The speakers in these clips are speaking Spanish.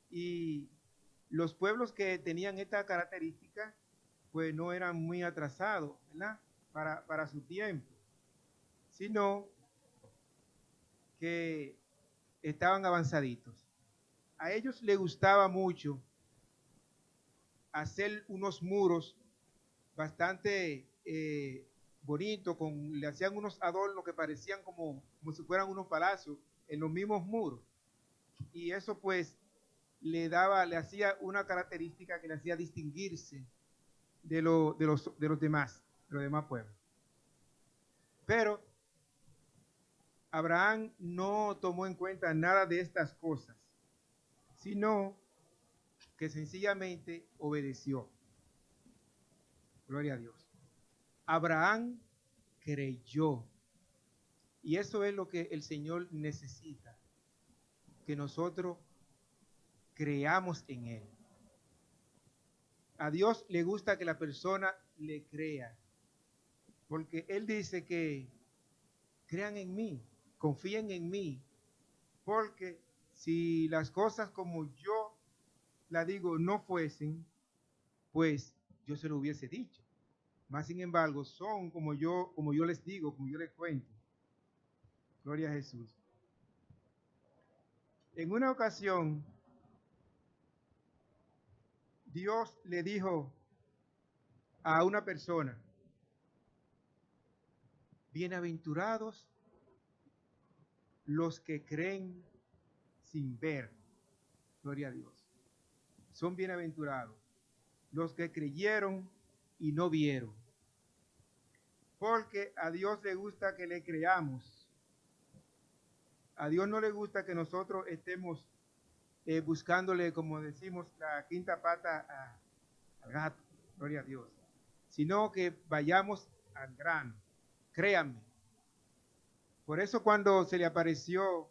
Y los pueblos que tenían esta característica, pues no eran muy atrasados, ¿verdad? Para su tiempo, sino que estaban avanzaditos. A ellos les gustaba mucho hacer unos muros bastante bonitos, le hacían unos adornos que parecían como si fueran unos palacios en los mismos muros. Y eso pues le hacía una característica que le hacía distinguirse de los demás pueblos. Pero Abraham no tomó en cuenta nada de estas cosas, sino que sencillamente obedeció. Gloria a Dios. Abraham creyó. Y eso es lo que el Señor necesita, que nosotros creamos en Él. A Dios le gusta que la persona le crea, porque Él dice que crean en mí, confíen en mí, porque si las cosas como yo la digo no fuesen, pues yo se lo hubiese dicho. Más sin embargo, son como yo les digo, como yo les cuento. Gloria a Jesús. En una ocasión, Dios le dijo a una persona, bienaventurados los que creen sin ver. Gloria a Dios. Son bienaventurados los que creyeron y no vieron. Porque a Dios le gusta que le creamos. A Dios no le gusta que nosotros estemos buscándole, como decimos, la quinta pata al gato. Gloria a Dios. Sino que vayamos al grano. Créanme. Por eso cuando se le apareció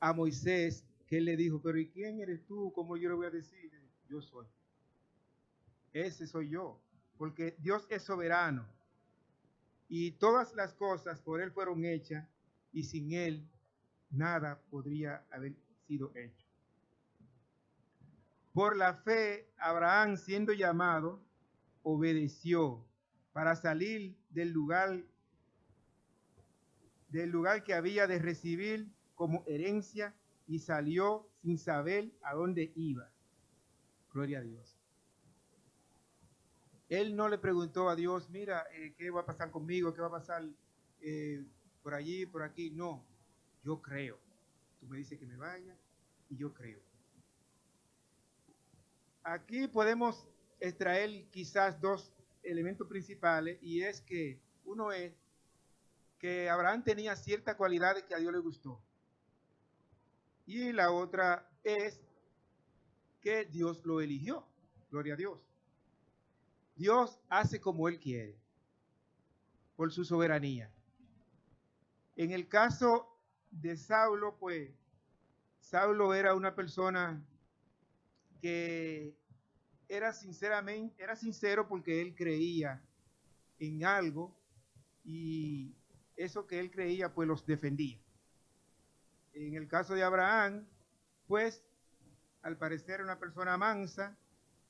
a Moisés, que él le dijo, pero ¿y quién eres tú? ¿Cómo yo le voy a decir? Yo soy. Ese soy yo. Porque Dios es soberano. Y todas las cosas por Él fueron hechas y sin Él nada podría haber sido hecho. Por la fe, Abraham, siendo llamado, obedeció para salir del lugar que había de recibir como herencia y salió sin saber a dónde iba. Gloria a Dios. Él no le preguntó a Dios, mira, ¿qué va a pasar conmigo? ¿Qué va a pasar por allí, por aquí? No, yo creo. Tú me dices que me vaya y yo creo. Aquí podemos extraer quizás dos elementos principales y es que uno es que Abraham tenía cierta cualidad que a Dios le gustó. Y la otra es que Dios lo eligió. Gloria a Dios. Dios hace como Él quiere, por su soberanía. En el caso de Saulo, pues Saulo era una persona que era sincero porque él creía en algo y eso que él creía pues los defendía. En el caso de Abraham, pues al parecer era una persona mansa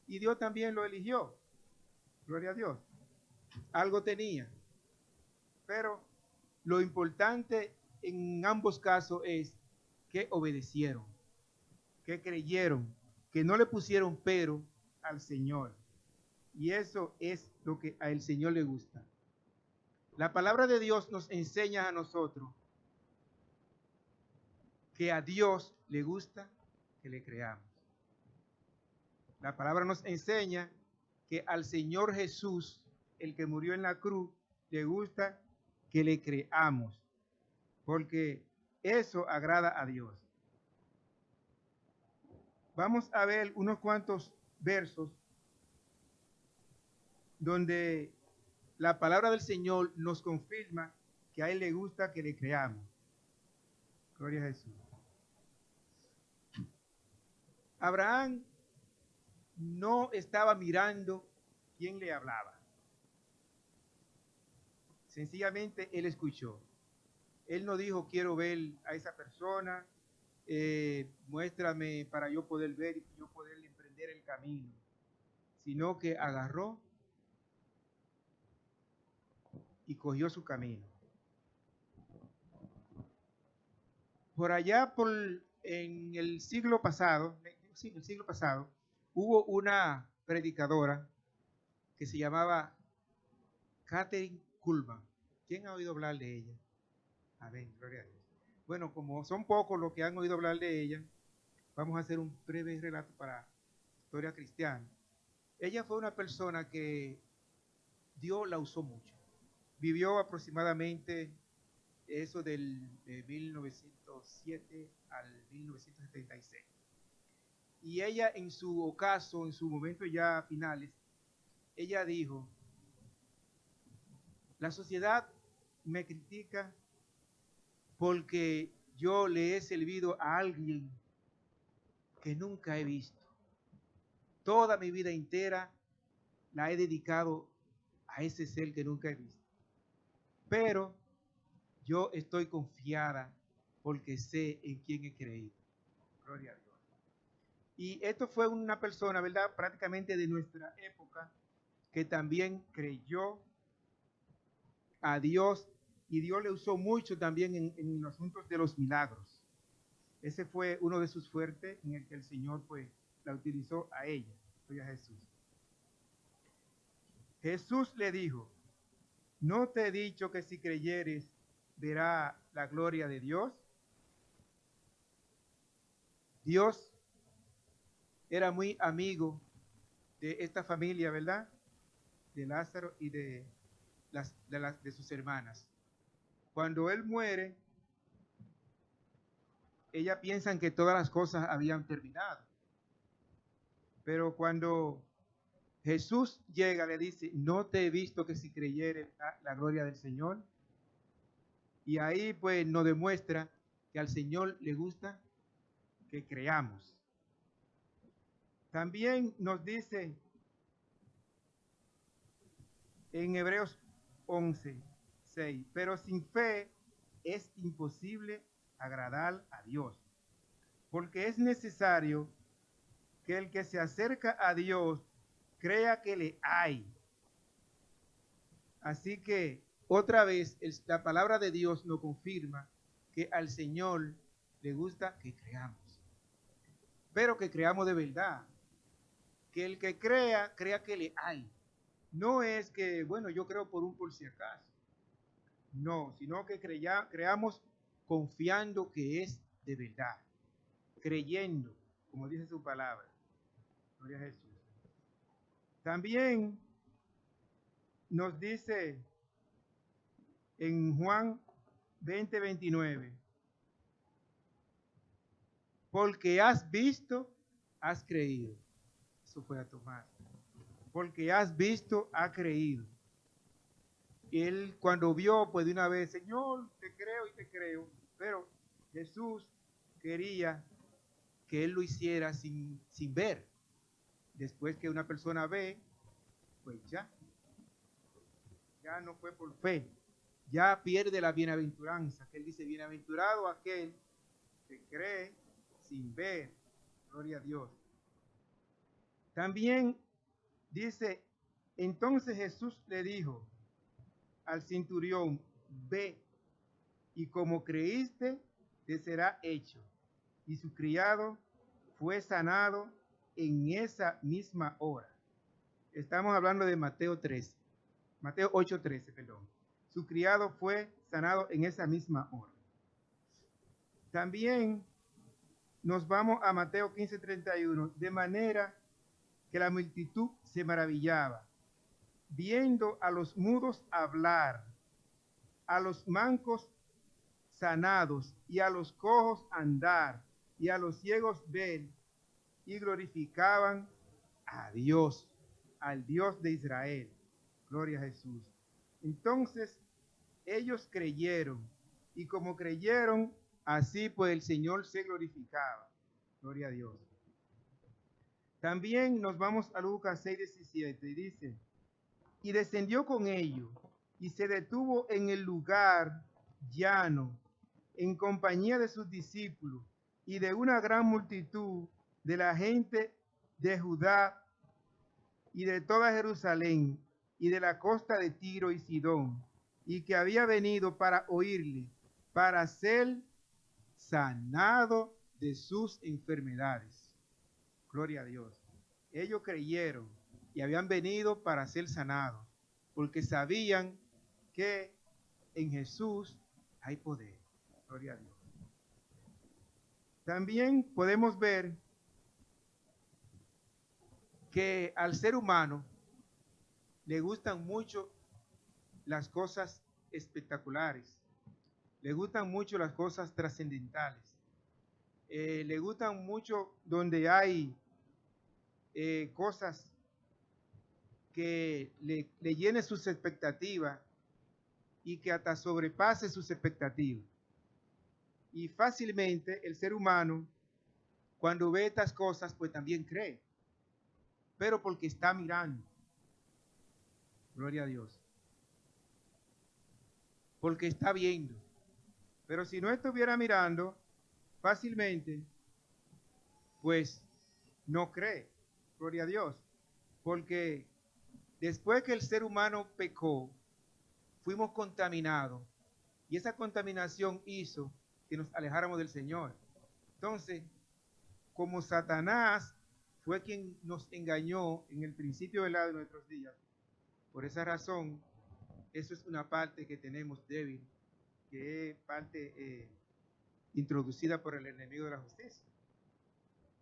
y Dios también lo eligió. Gloria a Dios. Algo tenía. Pero lo importante en ambos casos es que obedecieron, que creyeron, que no le pusieron pero al Señor. Y eso es lo que a el Señor le gusta. La palabra de Dios nos enseña a nosotros que a Dios le gusta que le creamos. La palabra nos enseña que al Señor Jesús, el que murió en la cruz, le gusta que le creamos, porque eso agrada a Dios. Vamos a ver unos cuantos versos donde la palabra del Señor nos confirma que a Él le gusta que le creamos. Gloria a Jesús. Abraham no estaba mirando quién le hablaba. Sencillamente él escuchó. Él no dijo quiero ver a esa persona, muéstrame para yo poder ver y yo poder emprender el camino, sino que agarró y cogió su camino. Por allá, en el siglo pasado, hubo una predicadora que se llamaba Catherine Kuhlman. ¿Quién ha oído hablar de ella? Amén, gloria a Dios. Bueno, como son pocos los que han oído hablar de ella, vamos a hacer un breve relato para historia cristiana. Ella fue una persona que Dios la usó mucho. Vivió aproximadamente eso de 1907 al 1976. Y ella en su ocaso, en su momento ya finales, ella dijo, la sociedad me critica porque yo le he servido a alguien que nunca he visto. Toda mi vida entera la he dedicado a ese ser que nunca he visto. Pero yo estoy confiada porque sé en quién he creído. Gloria a Dios. Y esto fue una persona, ¿verdad? Prácticamente de nuestra época, que también creyó a Dios y Dios le usó mucho también en los asuntos de los milagros. Ese fue uno de sus fuertes en el que el Señor pues la utilizó a ella, a Jesús. Jesús le dijo, ¿no te he dicho que si creyeres verá la gloria de Dios? Dios era muy amigo de esta familia, ¿verdad? De Lázaro y de sus hermanas. Cuando él muere, ellas piensan que todas las cosas habían terminado. Pero cuando Jesús llega, le dice, no te he visto que si creyeres la gloria del Señor. Y ahí pues nos demuestra que al Señor le gusta que creamos. También nos dice en Hebreos 11:6, pero sin fe es imposible agradar a Dios, porque es necesario que el que se acerca a Dios crea que le hay. Así que otra vez la palabra de Dios nos confirma que al Señor le gusta que creamos, pero que creamos de verdad. Que el que crea que le hay. No es que, bueno, yo creo por si acaso. No, sino que creamos confiando que es de verdad. Creyendo, como dice su palabra. Gloria a Jesús. También nos dice en Juan 20:29, porque has visto, has creído. Eso fue a Tomás. Porque has visto, has creído. Y él cuando vio, pues de una vez, Señor, te creo y te creo. Pero Jesús quería que él lo hiciera sin ver. Después que una persona ve, pues ya no fue por fe. Ya pierde la bienaventuranza. Que él dice, bienaventurado aquel que cree sin ver. Gloria a Dios. También dice, entonces Jesús le dijo al centurión, ve, y como creíste, te será hecho. Y su criado fue sanado en esa misma hora. Estamos hablando de Mateo 8:13, perdón. Su criado fue sanado en esa misma hora. También nos vamos a Mateo 15:31, de manera que la multitud se maravillaba, viendo a los mudos hablar, a los mancos sanados, y a los cojos andar, y a los ciegos ver, y glorificaban a Dios, al Dios de Israel. Gloria a Jesús. Entonces ellos creyeron, y como creyeron, así pues el Señor se glorificaba. Gloria a Dios. También nos vamos a Lucas 6:17 y dice, y descendió con ellos, y se detuvo en el lugar llano, en compañía de sus discípulos, y de una gran multitud de la gente de Judá y de toda Jerusalén y de la costa de Tiro y Sidón, y que había venido para oírle, para ser sanado de sus enfermedades. Gloria a Dios. Ellos creyeron y habían venido para ser sanados, porque sabían que en Jesús hay poder. Gloria a Dios. También podemos ver que al ser humano le gustan mucho las cosas espectaculares, le gustan mucho las cosas trascendentales, le gustan mucho donde hay cosas que le llenen sus expectativas y que hasta sobrepase sus expectativas. Y fácilmente el ser humano, cuando ve estas cosas, pues también cree, pero porque está mirando. Gloria a Dios. Porque está viendo. Pero si no estuviera mirando, fácilmente, pues no cree. Gloria a Dios. Porque después que el ser humano pecó, fuimos contaminados. Y esa contaminación hizo que nos alejáramos del Señor. Entonces, como Satanás fue quien nos engañó en el principio de nuestros días, por esa razón, eso es una parte que tenemos débil, que es parte introducida por el enemigo de la justicia,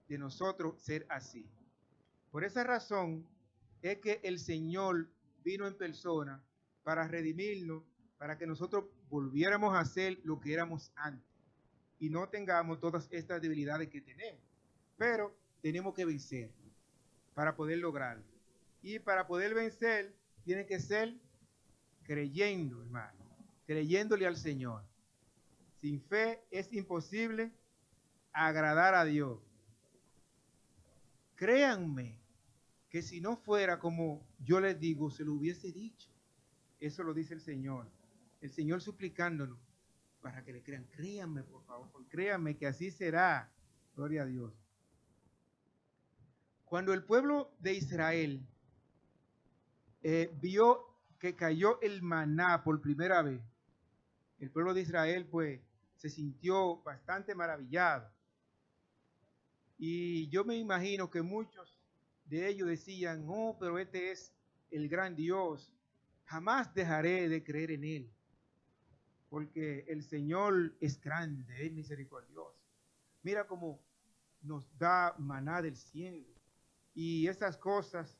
de nosotros ser así. Por esa razón es que el Señor vino en persona para redimirnos, para que nosotros volviéramos a ser lo que éramos antes y no tengamos todas estas debilidades que tenemos. Pero tenemos que vencer para poder lograrlo. Y para poder vencer, tiene que ser creyendo, hermano, creyéndole al Señor. Sin fe es imposible agradar a Dios. Créanme que si no fuera como yo les digo, se lo hubiese dicho. Eso lo dice el Señor. El Señor suplicándonos para que le crean. Créanme, por favor, créanme que así será. Gloria a Dios. Cuando el pueblo de Israel vio que cayó el maná por primera vez, el pueblo de Israel pues se sintió bastante maravillado. Y yo me imagino que muchos de ellos decían, oh, pero este es el gran Dios, jamás dejaré de creer en él, porque el Señor es grande, es misericordioso. Mira cómo nos da maná del cielo. Y esas cosas,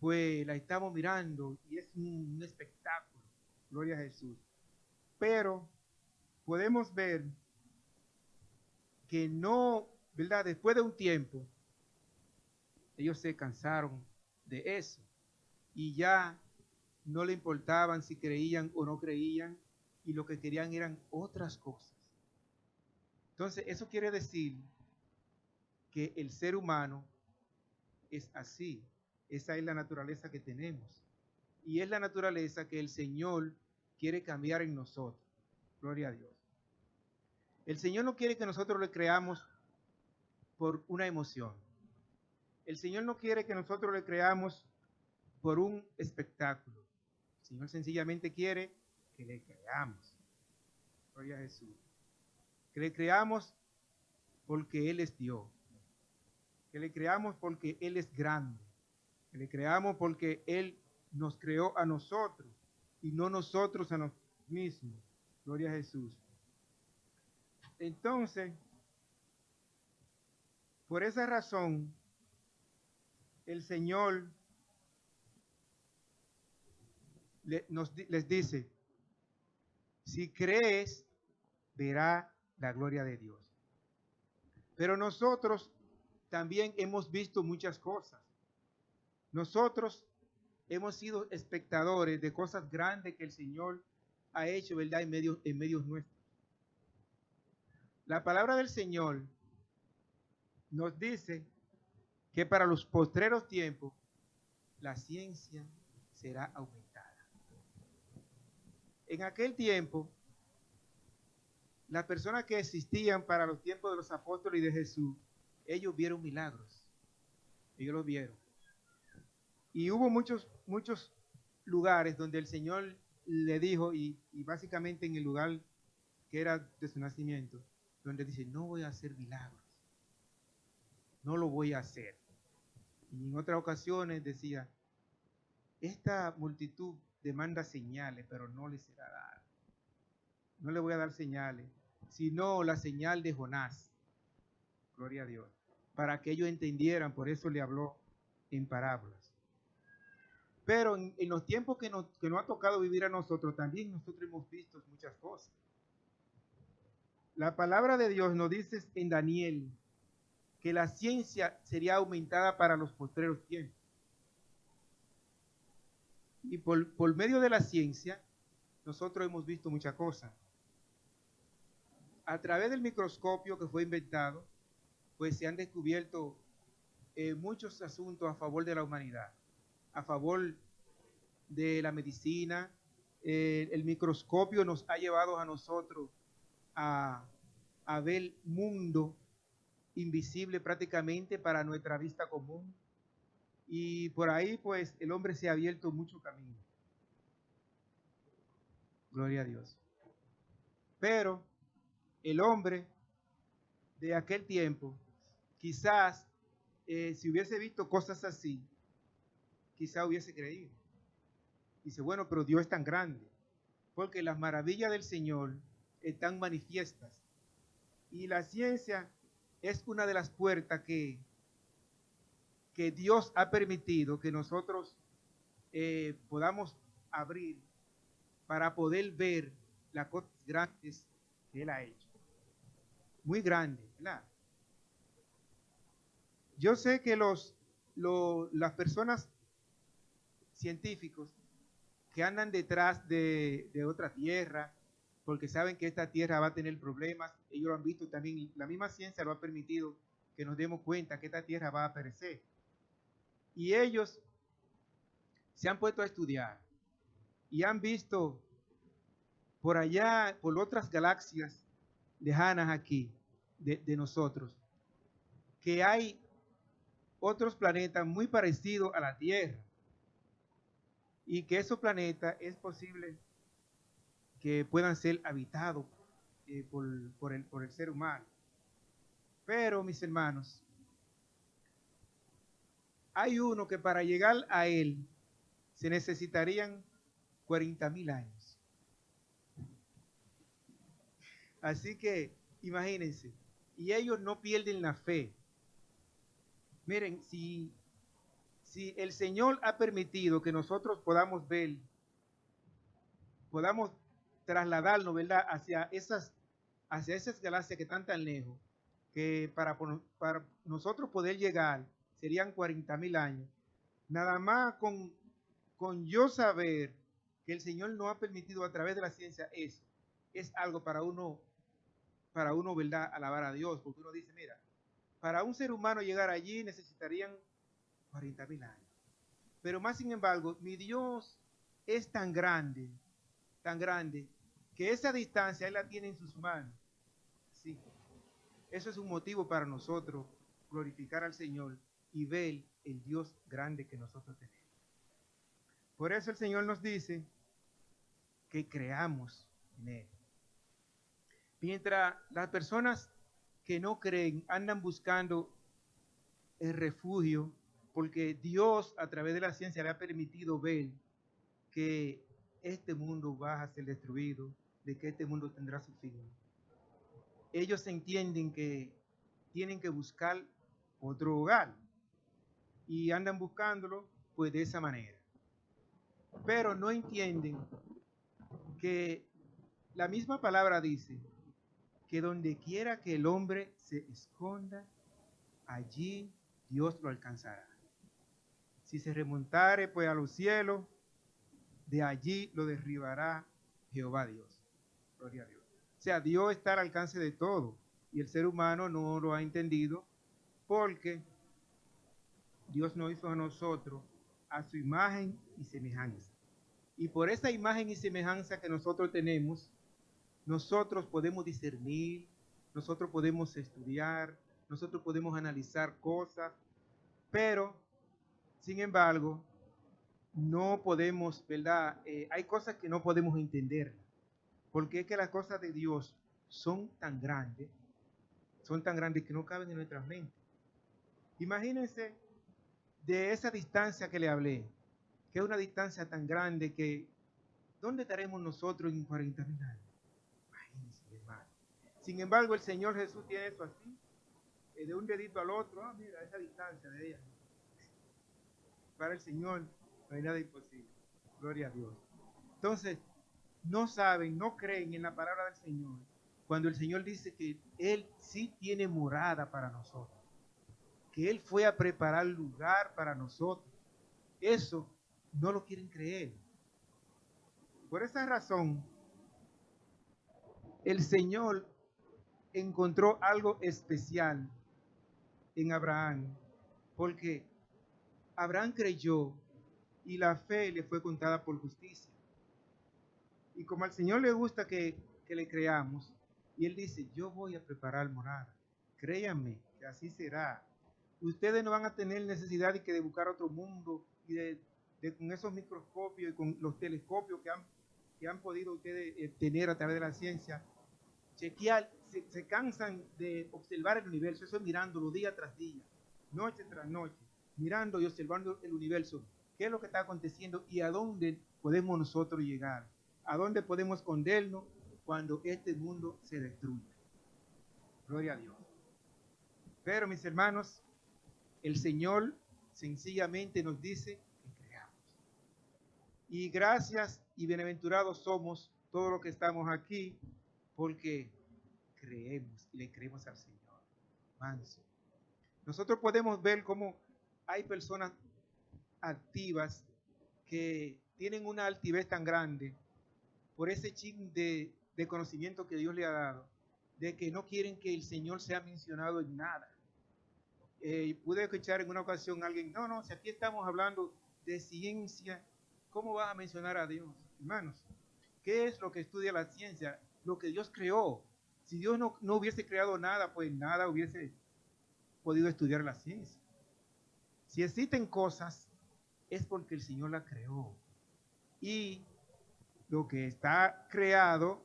pues las estamos mirando y es un espectáculo. Gloria a Jesús. Pero podemos ver que no, ¿verdad? Después de un tiempo, ellos se cansaron de eso y ya no le importaban si creían o no creían y lo que querían eran otras cosas. Entonces, eso quiere decir que el ser humano es así. Esa es la naturaleza que tenemos. Y es la naturaleza que el Señor quiere cambiar en nosotros. Gloria a Dios. El Señor no quiere que nosotros le creamos por una emoción. El Señor no quiere que nosotros le creamos por un espectáculo. El Señor sencillamente quiere que le creamos. Gloria a Jesús. Que le creamos porque Él es Dios. Que le creamos porque Él es grande. Que le creamos porque Él nos creó a nosotros y no nosotros a nosotros mismos. Gloria a Jesús. Entonces, por esa razón, el Señor les dice, si crees, verá la gloria de Dios. Pero nosotros también hemos visto muchas cosas. Nosotros hemos sido espectadores de cosas grandes que el Señor ha hecho, ¿verdad? En medios nuestros. La palabra del Señor nos dice que para los postreros tiempos la ciencia será aumentada. En aquel tiempo las personas que existían para los tiempos de los apóstoles y de Jesús, ellos vieron milagros. Ellos los vieron. Y hubo muchos lugares donde el Señor le dijo, y básicamente en el lugar que era de su nacimiento, donde dice, no voy a hacer milagros. No lo voy a hacer. Y en otras ocasiones decía, esta multitud demanda señales, pero no les será dada. No le voy a dar señales, sino la señal de Jonás. Gloria a Dios. Para que ellos entendieran, por eso le habló en parábolas. Pero en los tiempos que nos ha tocado vivir a nosotros, también nosotros hemos visto muchas cosas. La palabra de Dios nos dice en Daniel que la ciencia sería aumentada para los postreros tiempos. Y por medio de la ciencia, nosotros hemos visto muchas cosas. A través del microscopio que fue inventado, pues se han descubierto muchos asuntos a favor de la humanidad, a favor de la medicina. El microscopio nos ha llevado a nosotros a ver el mundo invisible prácticamente para nuestra vista común. Y por ahí pues el hombre se ha abierto mucho camino. Gloria a Dios. Pero el hombre de aquel tiempo, quizás si hubiese visto cosas así, quizás hubiese creído. Dice, bueno, pero Dios es tan grande, porque las maravillas del Señor están manifiestas. Y la ciencia es una de las puertas que Dios ha permitido que nosotros podamos abrir para poder ver las cosas grandes que Él ha hecho. Muy grandes, ¿verdad? Yo sé que las personas científicos que andan detrás de otra tierra, porque saben que esta tierra va a tener problemas, ellos lo han visto también, la misma ciencia lo ha permitido que nos demos cuenta que esta tierra va a perecer. Y ellos se han puesto a estudiar y han visto por allá, por otras galaxias lejanas aquí de nosotros, que hay otros planetas muy parecidos a la Tierra y que esos planetas es posible que puedan ser habitados por el ser humano. Pero, mis hermanos, hay uno que para llegar a él se necesitarían 40,000 años. Así que, imagínense, y ellos no pierden la fe. Miren, si el Señor ha permitido que nosotros podamos ver, podamos trasladarnos, ¿verdad?, hacia esas galaxias que están tan lejos, que para nosotros poder llegar serían 40,000 años. Nada más con yo saber que el Señor nos ha permitido a través de la ciencia eso, es algo para uno, ¿verdad?, alabar a Dios, porque uno dice, mira, para un ser humano llegar allí necesitarían 40,000 años. Pero más sin embargo, mi Dios es tan grande, que esa distancia Él la tiene en sus manos. Sí. Eso es un motivo para nosotros glorificar al Señor y ver el Dios grande que nosotros tenemos. Por eso el Señor nos dice que creamos en Él. Mientras las personas que no creen andan buscando el refugio, porque Dios a través de la ciencia le ha permitido ver que este mundo va a ser destruido, de que este mundo tendrá su fin. Ellos entienden que tienen que buscar otro hogar y andan buscándolo pues de esa manera. Pero no entienden que la misma palabra dice que donde quiera que el hombre se esconda, allí Dios lo alcanzará. Si se remontare pues a los cielos, de allí lo derribará Jehová Dios. Gloria a Dios. O sea, Dios está al alcance de todo y el ser humano no lo ha entendido porque Dios nos hizo a nosotros a su imagen y semejanza. Y por esa imagen y semejanza que nosotros tenemos, nosotros podemos discernir, nosotros podemos estudiar, nosotros podemos analizar cosas, pero, sin embargo, no podemos, ¿verdad? Hay cosas que no podemos entender, porque es que las cosas de Dios son tan grandes que no caben en nuestras mentes. Imagínense de esa distancia que le hablé, que es una distancia tan grande que, ¿dónde estaremos nosotros en 40,000 años? Imagínense, hermano. Sin embargo, el Señor Jesús tiene eso así, de un dedito al otro, mira, esa distancia de ella. Para el Señor no hay nada imposible. Gloria a Dios. Entonces, no saben, no creen en la palabra del Señor cuando el Señor dice que Él sí tiene morada para nosotros, que Él fue a preparar lugar para nosotros. Eso no lo quieren creer. Por esa razón, el Señor encontró algo especial en Abraham, porque Abraham creyó y la fe le fue contada por justicia. Y como al Señor le gusta que le creamos, y Él dice, yo voy a preparar morada. Créanme que así será. Ustedes no van a tener necesidad de buscar otro mundo y de con esos microscopios y con los telescopios que han podido ustedes tener a través de la ciencia. Chequear, se cansan de observar el universo, eso es mirándolo día tras día, noche tras noche, mirando y observando el universo, qué es lo que está aconteciendo y a dónde podemos nosotros llegar, a dónde podemos escondernos cuando este mundo se destruya. Gloria a Dios. Pero mis hermanos, el Señor sencillamente nos dice que creamos. Y gracias y bienaventurados somos todos los que estamos aquí, porque creemos y le creemos al Señor. Manso. Nosotros podemos ver cómo hay personas activas que tienen una altivez tan grande por ese chin de conocimiento que Dios le ha dado, de que no quieren que el Señor sea mencionado en nada. Pude escuchar en una ocasión a alguien, no, si aquí estamos hablando de ciencia, ¿cómo vas a mencionar a Dios? Hermanos, ¿qué es lo que estudia la ciencia? Lo que Dios creó. Si Dios no hubiese creado nada, pues nada hubiese podido estudiar la ciencia. Si existen cosas, es porque el Señor la creó. Y lo que está creado,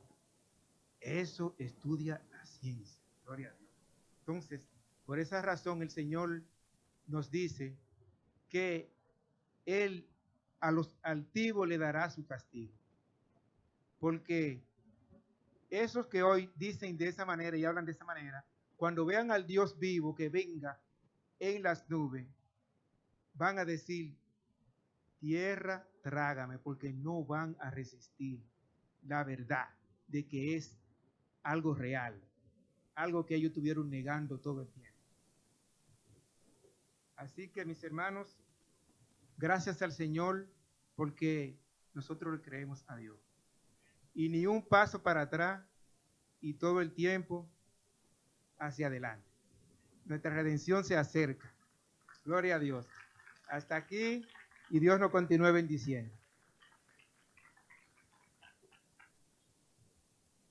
eso estudia la ciencia. Gloria a Dios. Entonces, por esa razón el Señor nos dice que Él a los altivos le dará su castigo. Porque esos que hoy dicen de esa manera y hablan de esa manera, cuando vean al Dios vivo que venga en las nubes, van a decir, tierra, trágame, porque no van a resistir la verdad de que es algo real, algo que ellos estuvieron negando todo el tiempo. Así que mis hermanos, gracias al Señor, porque nosotros le creemos a Dios. Y ni un paso para atrás y todo el tiempo hacia adelante. Nuestra redención se acerca. Gloria a Dios. Hasta aquí y Dios nos continúe bendiciendo.